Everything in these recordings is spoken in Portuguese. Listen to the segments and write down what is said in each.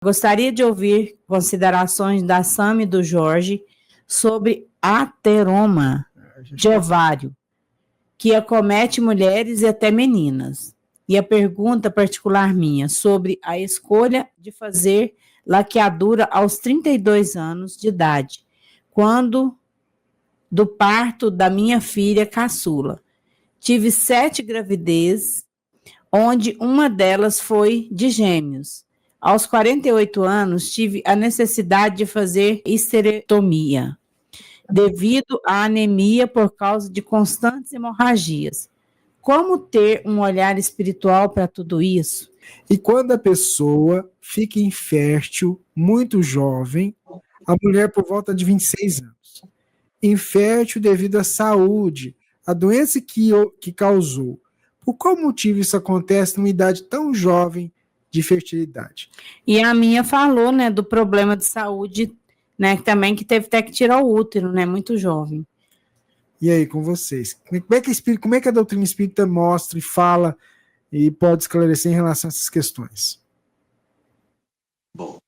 Gostaria de ouvir considerações da Sam e do Jorge sobre ateroma de ovário, que acomete mulheres e até meninas. E a pergunta particular minha sobre a escolha de fazer laqueadura aos 32 anos de idade, quando do parto da minha filha caçula. Tive 7 gravidezes, onde uma delas foi de gêmeos. Aos 48 anos, tive a necessidade de fazer histerectomia, devido à anemia por causa de constantes hemorragias. Como ter um olhar espiritual para tudo isso? E quando a pessoa fica infértil, muito jovem, a mulher por volta de 26 anos, infértil devido à saúde, a doença que causou. Por qual motivo isso acontece numa idade tão jovem de fertilidade? E a minha falou, né, do problema de saúde, né, também que teve até que tirar o útero, né, muito jovem. E aí, com vocês? Como é que a doutrina espírita mostra e fala e pode esclarecer em relação a essas questões? Bom,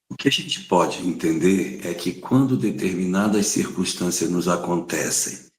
o que a gente pode entender é que quando determinadas circunstâncias nos acontecem,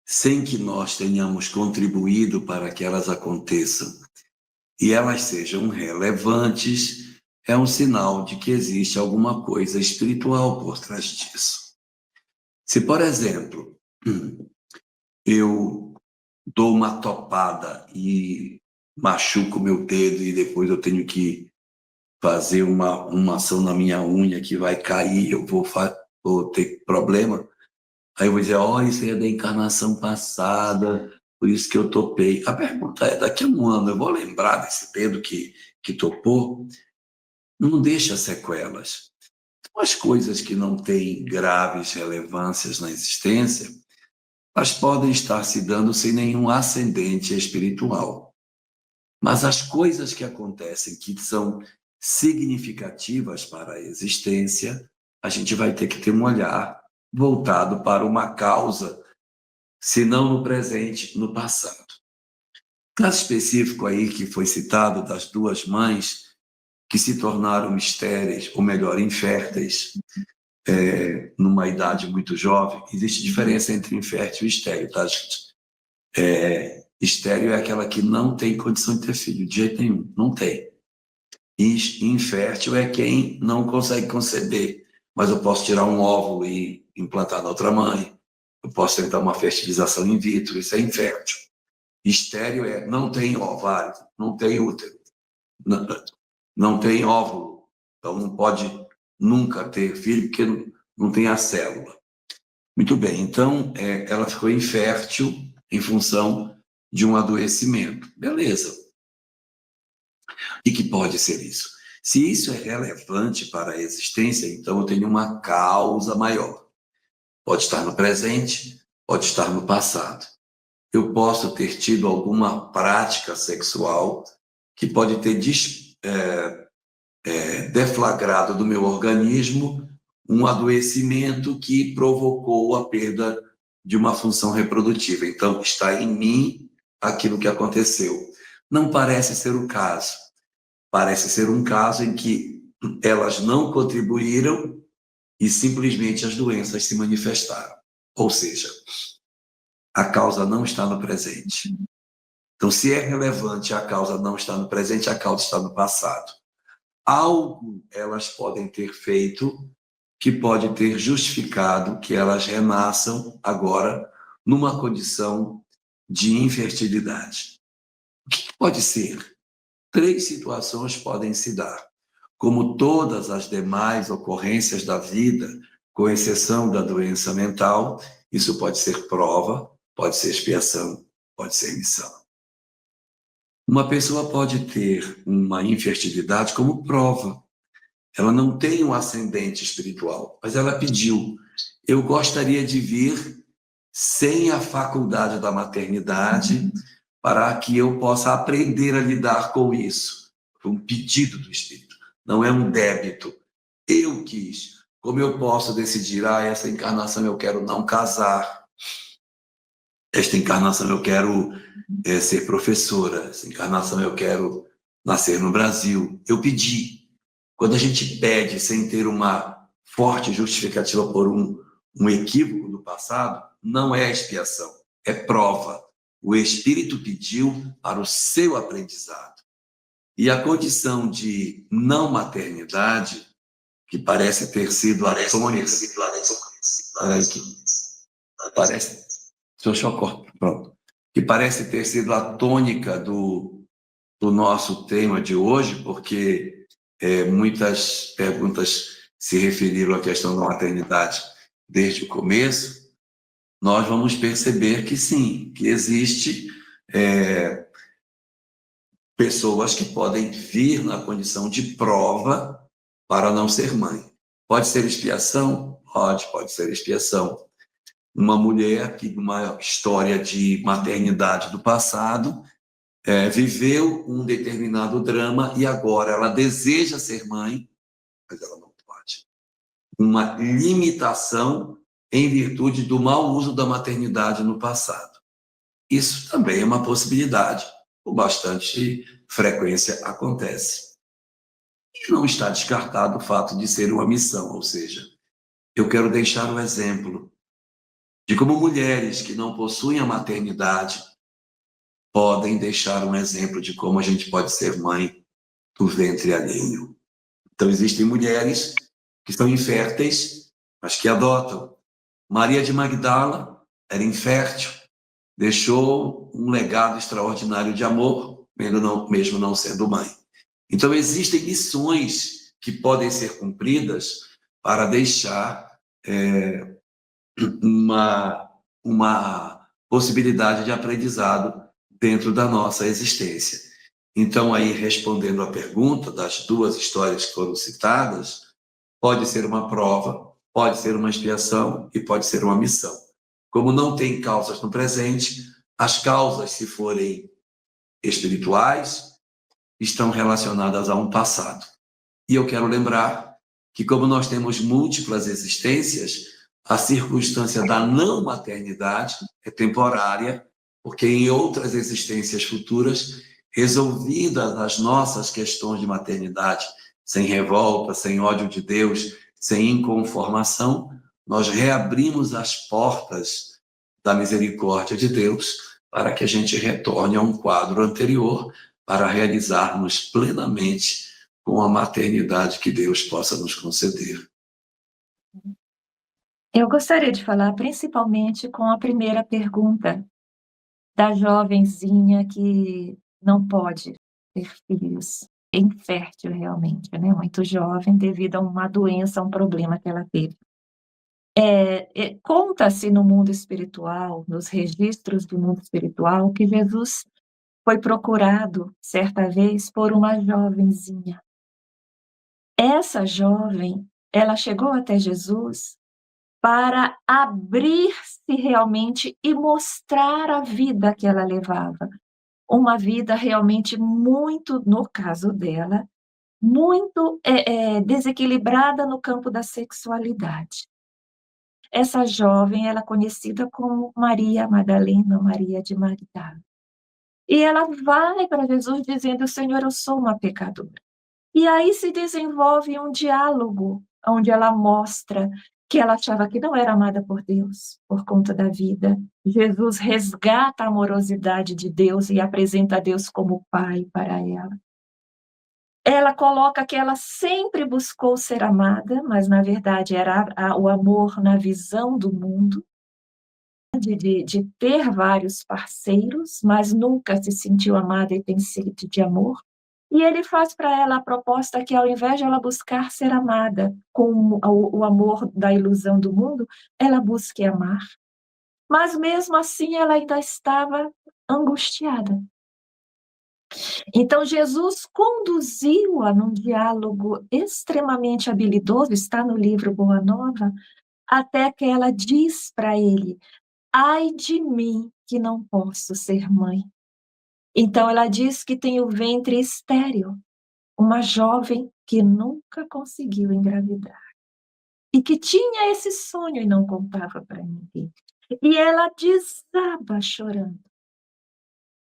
sem que nós tenhamos contribuído para que elas aconteçam, e elas sejam relevantes, é um sinal de que existe alguma coisa espiritual por trás disso. Se, por exemplo, eu dou uma topada e machuco meu dedo e depois eu tenho que fazer uma ação na minha unha que vai cair, eu vou ter problema, aí eu vou dizer, isso aí é da encarnação passada, por isso que eu topei. A pergunta é, daqui a um ano eu vou lembrar desse dedo que topou? Não deixa sequelas. Então, as coisas que não têm graves relevâncias na existência, elas podem estar se dando sem nenhum ascendente espiritual. Mas as coisas que acontecem, que são significativas para a existência, a gente vai ter que ter um olhar voltado para uma causa, se não no presente, no passado. Caso específico aí que foi citado das 2 mães que se tornaram estéreis, ou melhor, inférteis, numa idade muito jovem, existe diferença entre infértil e estéril, tá, gente? Estéril é aquela que não tem condição de ter filho, de jeito nenhum, não tem. E infértil é quem não consegue conceber, mas eu posso tirar um óvulo e implantar na outra mãe, eu posso tentar uma fertilização in vitro, isso é infértil. Estéril é não tem ovário, não tem útero, não tem óvulo, então não pode nunca ter filho porque não tem a célula. Muito bem, então ela ficou infértil em função de um adoecimento. Beleza. E que pode ser isso? Se isso é relevante para a existência, então eu tenho uma causa maior. Pode estar no presente, pode estar no passado. Eu posso ter tido alguma prática sexual que pode ter deflagrado do meu organismo um adoecimento que provocou a perda de uma função reprodutiva. Então, está em mim aquilo que aconteceu. Não parece ser o caso. Parece ser um caso em que elas não contribuíram e simplesmente as doenças se manifestaram. Ou seja, a causa não está no presente. Então, se é relevante a causa não está no presente, a causa está no passado. Algo elas podem ter feito que pode ter justificado que elas renasçam agora numa condição de infertilidade. O que pode ser? 3 situações podem se dar. Como todas as demais ocorrências da vida, com exceção da doença mental, isso pode ser prova, pode ser expiação, pode ser missão. Uma pessoa pode ter uma infertilidade como prova. Ela não tem um ascendente espiritual, mas ela pediu, eu gostaria de vir sem a faculdade da maternidade para que eu possa aprender a lidar com isso. Foi um pedido do Espírito, não é um débito. Eu quis. Como eu posso decidir, essa encarnação eu quero não casar, esta encarnação eu quero ser professora, essa encarnação eu quero nascer no Brasil. Eu pedi. Quando a gente pede sem ter uma forte justificativa por um equívoco do passado, não é expiação, é prova. O Espírito pediu para o seu aprendizado. E a condição de não maternidade, que parece ter sido a tônica... que parece ter sido a tônica do nosso tema de hoje, porque muitas perguntas se referiram à questão da maternidade desde o começo, nós vamos perceber que sim, que existe pessoas que podem vir na condição de prova para não ser mãe. Pode ser expiação? Pode ser expiação. Uma mulher que, numa história de maternidade do passado, viveu um determinado drama e agora ela deseja ser mãe, mas ela não pode. Uma limitação em virtude do mau uso da maternidade no passado. Isso também é uma possibilidade, com bastante frequência acontece. E não está descartado o fato de ser uma missão, ou seja, eu quero deixar um exemplo de como mulheres que não possuem a maternidade podem deixar um exemplo de como a gente pode ser mãe do ventre alheio. Então, existem mulheres que são inférteis, mas que adotam. Maria de Magdala era infértil, deixou um legado extraordinário de amor, mesmo não sendo mãe. Então, existem missões que podem ser cumpridas para deixar uma possibilidade de aprendizado dentro da nossa existência. Então, aí, respondendo à pergunta das duas histórias que foram citadas, pode ser uma prova, pode ser uma expiação e pode ser uma missão. Como não tem causas no presente, as causas, se forem espirituais, estão relacionadas a um passado. E eu quero lembrar que, como nós temos múltiplas existências, a circunstância da não maternidade é temporária, porque em outras existências futuras, resolvidas as nossas questões de maternidade, sem revolta, sem ódio de Deus, sem inconformação, nós reabrimos as portas da misericórdia de Deus para que a gente retorne a um quadro anterior para realizarmos plenamente com a maternidade que Deus possa nos conceder. Eu gostaria de falar principalmente com a primeira pergunta da jovenzinha que não pode ter filhos, é infértil realmente, né? Muito jovem devido a uma doença, a um problema que ela teve. Conta-se no mundo espiritual, nos registros do mundo espiritual, que Jesus foi procurado, certa vez, por uma jovenzinha. Essa jovem, ela chegou até Jesus para abrir-se realmente e mostrar a vida que ela levava. Uma vida realmente muito, no caso dela, muito desequilibrada no campo da sexualidade. Essa jovem, ela é conhecida como Maria Madalena, Maria de Magdala. E ela vai para Jesus dizendo: Senhor, eu sou uma pecadora. E aí se desenvolve um diálogo, onde ela mostra que ela achava que não era amada por Deus, por conta da vida. Jesus resgata a amorosidade de Deus e apresenta Deus como Pai para ela. Ela coloca que ela sempre buscou ser amada, mas na verdade era o amor na visão do mundo, de ter vários parceiros, mas nunca se sentiu amada e tem sede de amor. E ele faz para ela a proposta que, ao invés de ela buscar ser amada com o amor da ilusão do mundo, ela busque amar. Mas mesmo assim ela ainda estava angustiada. Então Jesus conduziu-a num diálogo extremamente habilidoso, está no livro Boa Nova, até que ela diz para ele: ai de mim que não posso ser mãe. Então ela diz que tem o ventre estéril, uma jovem que nunca conseguiu engravidar e que tinha esse sonho e não contava para ninguém. E ela desaba chorando.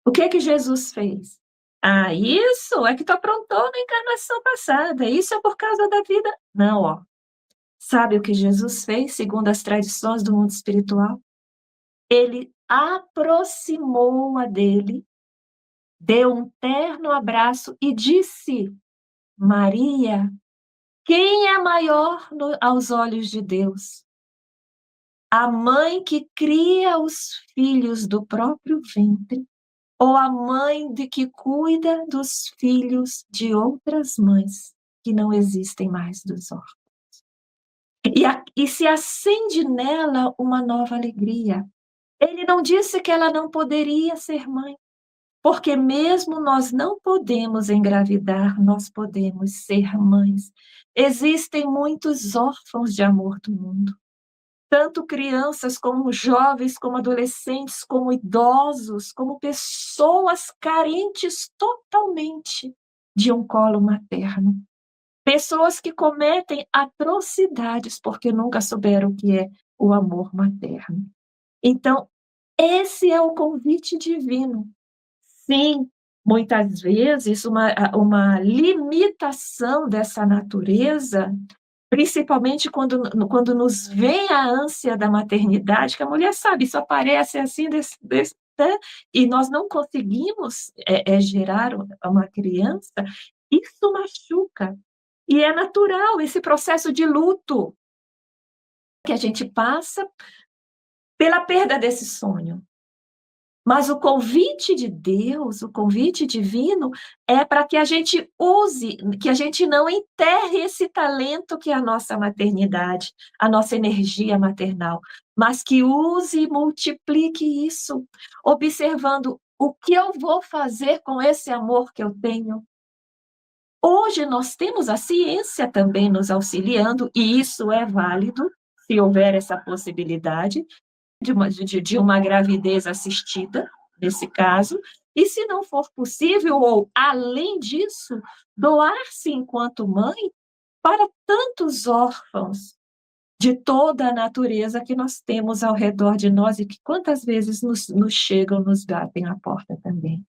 O que Jesus fez? Ah, isso é que tu aprontou na encarnação passada, isso é por causa da vida. Não, ó. Sabe o que Jesus fez, segundo as tradições do mundo espiritual? Ele aproximou-a dele, deu um terno abraço e disse: Maria, quem é maior aos olhos de Deus? A mãe que cria os filhos do próprio ventre ou a mãe de que cuida dos filhos de outras mães que não existem mais dos órfãos? E se acende nela uma nova alegria. Ele não disse que ela não poderia ser mãe, porque mesmo nós não podemos engravidar, nós podemos ser mães. Existem muitos órfãos de amor do mundo. Tanto crianças, como jovens, como adolescentes, como idosos, como pessoas carentes totalmente de um colo materno. Pessoas que cometem atrocidades porque nunca souberam o que é o amor materno. Então, esse é o convite divino. Sim, muitas vezes uma limitação dessa natureza, principalmente quando nos vem a ânsia da maternidade, que a mulher sabe, isso aparece assim, né? E nós não conseguimos gerar uma criança, isso machuca. E é natural esse processo de luto que a gente passa pela perda desse sonho. Mas o convite de Deus, o convite divino, é para que a gente use, que a gente não enterre esse talento que é a nossa maternidade, a nossa energia maternal, mas que use e multiplique isso, observando o que eu vou fazer com esse amor que eu tenho. Hoje nós temos a ciência também nos auxiliando, e isso é válido, se houver essa possibilidade, de uma gravidez assistida, nesse caso, e se não for possível, ou além disso, doar-se enquanto mãe para tantos órfãos de toda a natureza que nós temos ao redor de nós e que quantas vezes nos chegam, nos batem à porta também.